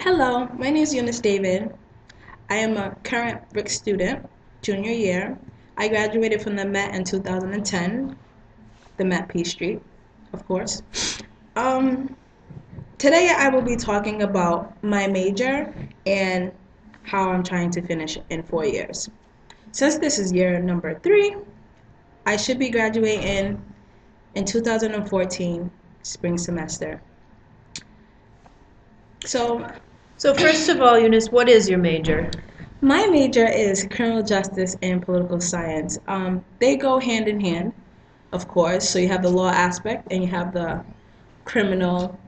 Hello, my name is Eunice David. I am a current BRIC student, junior year. I graduated from the Met in 2010, the Met P Street, of course. Um, Today I will be talking about my major and how I'm trying to finish in 4 years. Since this is year number 3, I should be graduating in 2014 spring semester. So So first of all, Eunice, what is your major? my major is criminal justice and political science. They go hand in hand, of course. So you have the law aspect and you have the criminal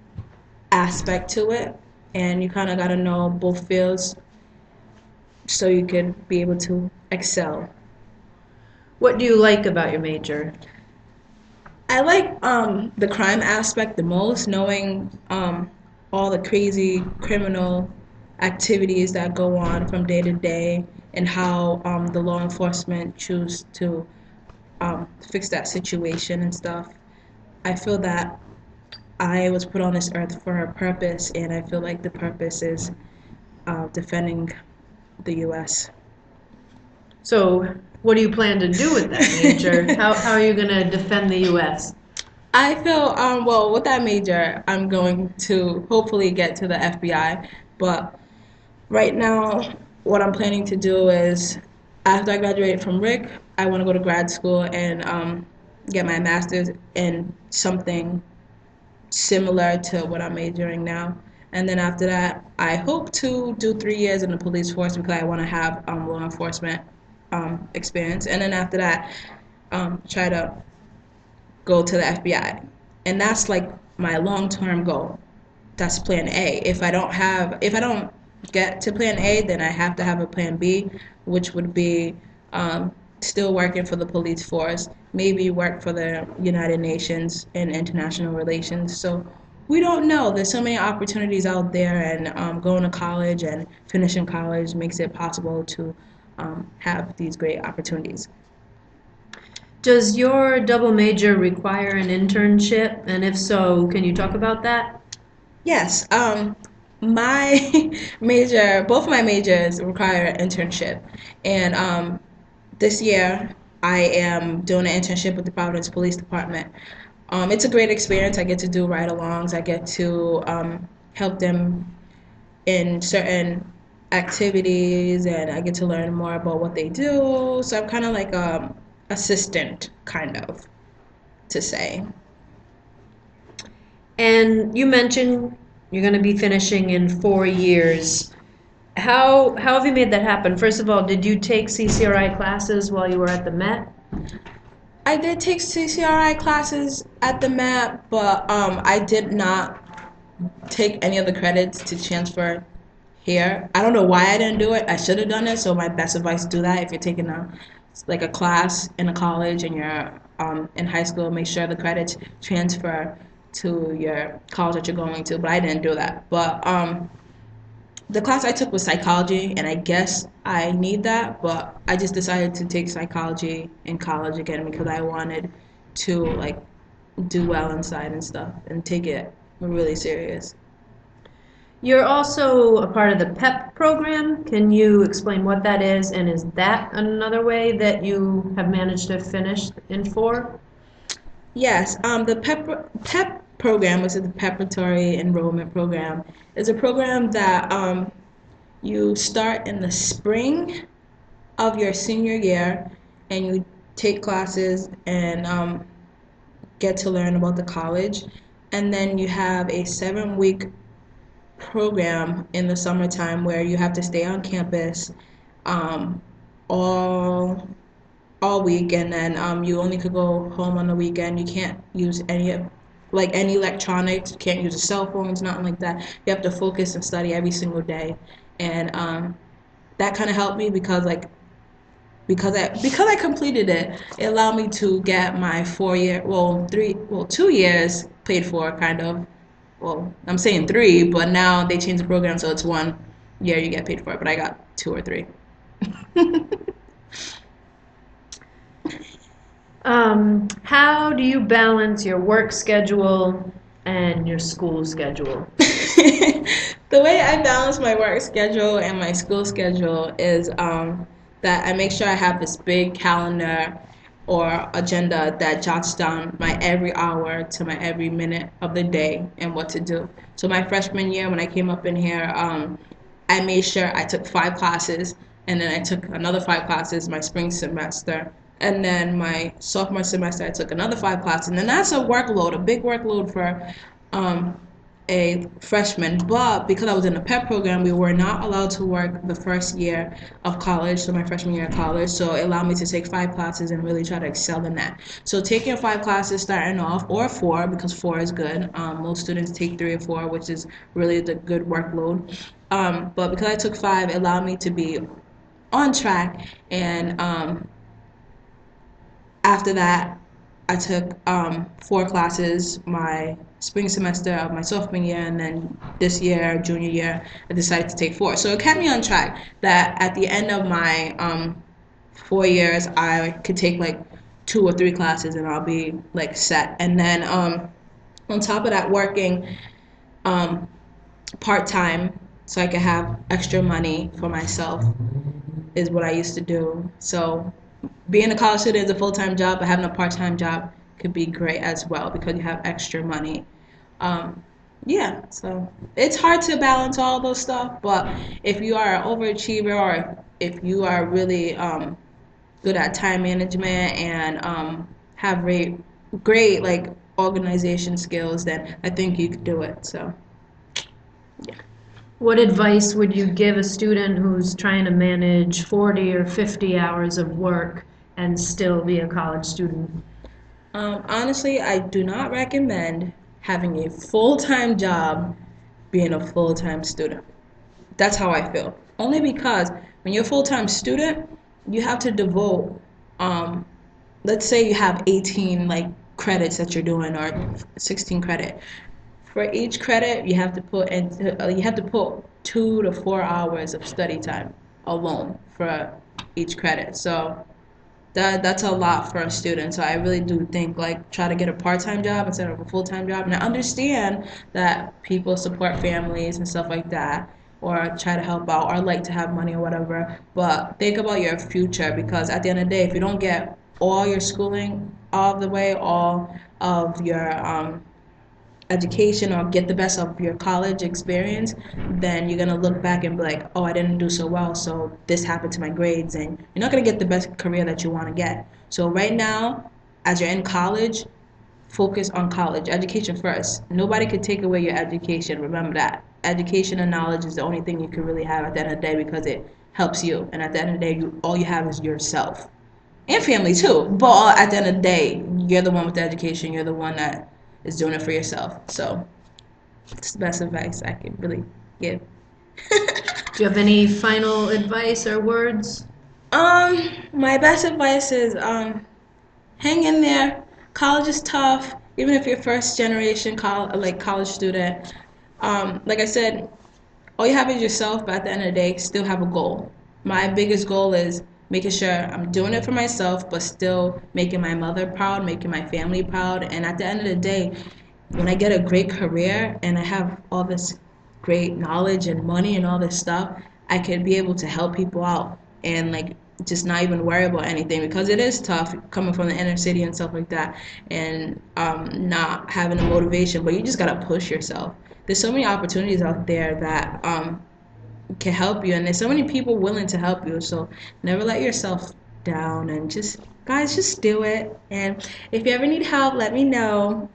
aspect to it, and you kind of got to know both fields so you can be able to excel. What do you like about your major? I like the crime aspect the most, knowing all the crazy criminal activities that go on from day to day and how the law enforcement choose to fix that situation and stuff. I feel that I was put on this earth for a purpose, and I feel like the purpose is defending the U.S. So what do you plan to do with that major? How are you going to defend the U.S.? I feel, well, with that major, I'm going to hopefully get to the FBI, but right now, what I'm planning to do is after I graduate from RIC, I want to go to grad school and get my master's in something similar to what I'm majoring now. And then after that, I hope to do 3 years in the police force because I want to have law enforcement experience. And then after that, try to go to the FBI. And that's like my long-term goal. That's plan A. If I don't get to plan A, then I have to have a plan B, which would be still working for the police force, maybe work for the United Nations in international relations. So we don't know. There's so many opportunities out there, and going to college and finishing college makes it possible to have these great opportunities. Does your double major require an internship? And if so, can you talk about that? Yes, my both my majors require an internship, and this year I am doing an internship with the Providence Police Department. It's a great experience. I get to do ride-alongs. I get to help them in certain activities, and I get to learn more about what they do. So I'm kind of like a assistant, kind of, to say. And you mentioned you're going to be finishing in 4 years. How have you made that happen? First of all, did you take CCRI classes while you were at the Met? I did take CCRI classes at the Met, but I did not take any of the credits to transfer here. I don't know why I didn't do it. I should have done it. So my best advice: do that if you're taking a class in a college and you're in high school. Make sure the credits transfer to your college that you're going to. But I didn't do that. But the class I took was psychology, and I guess I need that, but I just decided to take psychology in college again because I wanted to like do well inside and stuff and take it really serious. You're also a part of the PEP program. Can you explain what that is, and is that another way that you have managed to finish in 4? Yes, the PEP program, which is the Preparatory Enrollment Program, is a program that you start in the spring of your senior year, and you take classes and get to learn about the college. And then you have a 7-week program in the summertime where you have to stay on campus um, all all week, and then you only could go home on the weekend. You can't use any electronics. You can't use the cell phones, nothing like that. You have to focus and study every single day, and that kind of helped me because I completed it. It allowed me to get my 4 year, 2 years paid for, kind of. Well, I'm saying 3, but now they changed the program so it's 1 year you get paid for it. But I got 2 or 3. How do you balance your work schedule and your school schedule? The way I balance my work schedule and my school schedule is that I make sure I have this big calendar or agenda that jots down my every hour to my every minute of the day and what to do. So my freshman year, when I came up in here, I made sure I took 5 classes, and then I took another 5 classes my spring semester. And then my sophomore semester, I took another 5 classes. And then that's a workload, a big workload for um, a freshman. But because I was in a PEP program, we were not allowed to work the first year of college, so my freshman year of college. So it allowed me to take 5 classes and really try to excel in that. So taking 5 classes starting off, or four, because four is good. Most students take 3 or 4, which is really the good workload. But because I took 5, it allowed me to be on track. And after that, I took 4 classes my spring semester of my sophomore year, and then this year, junior year, I decided to take 4. So it kept me on track that at the end of my 4 years, I could take like 2 or 3 classes and I'll be like set. And then on top of that, working um, part time so I could have extra money for myself is what I used to do. So being a college student is a full-time job, but having a part-time job could be great as well because you have extra money. Um, yeah, so it's hard to balance all those stuff, but if you are an overachiever or if you are really good at time management and have great like organization skills, then I think you could do it. So yeah. What advice would you give a student who's trying to manage 40 or 50 hours of work and still be a college student? Honestly, I do not recommend having a full-time job being a full-time student. That's how I feel. Only because when you're a full-time student, you have to devote, um, let's say you have 18 like credits that you're doing or 16 credit. For each credit, you have to put 2 to 4 hours of study time alone for each credit. So that's a lot for a student. So I really do think like try to get a part-time job instead of a full-time job. And I understand that people support families and stuff like that, or try to help out, or like to have money or whatever. But think about your future because at the end of the day, if you don't get all your schooling all the way, all of your education or get the best of your college experience, then you're going to look back and be like, oh, I didn't do so well, so this happened to my grades, and you're not going to get the best career that you want to get. So right now, as you're in college, focus on college, education first. Nobody could take away your education. Remember that. Education and knowledge is the only thing you can really have at the end of the day because it helps you. And at the end of the day, all you have is yourself and family too. But at the end of the day, you're the one with the education. You're the one that is doing it for yourself. So it's the best advice I can really give. Do you have any final advice or words? My best advice is hang in there. College is tough, even if you're first generation college student. Like I said, all you have is yourself, but at the end of the day, still have a goal. My biggest goal is making sure I'm doing it for myself, but still making my mother proud, making my family proud. And at the end of the day, when I get a great career and I have all this great knowledge and money and all this stuff, I could be able to help people out and like just not even worry about anything because it is tough coming from the inner city and stuff like that and not having a motivation, but you just gotta push yourself. There's so many opportunities out there that can help you, and there's so many people willing to help you. So never let yourself down, and just guys, just do it. And if you ever need help, let me know.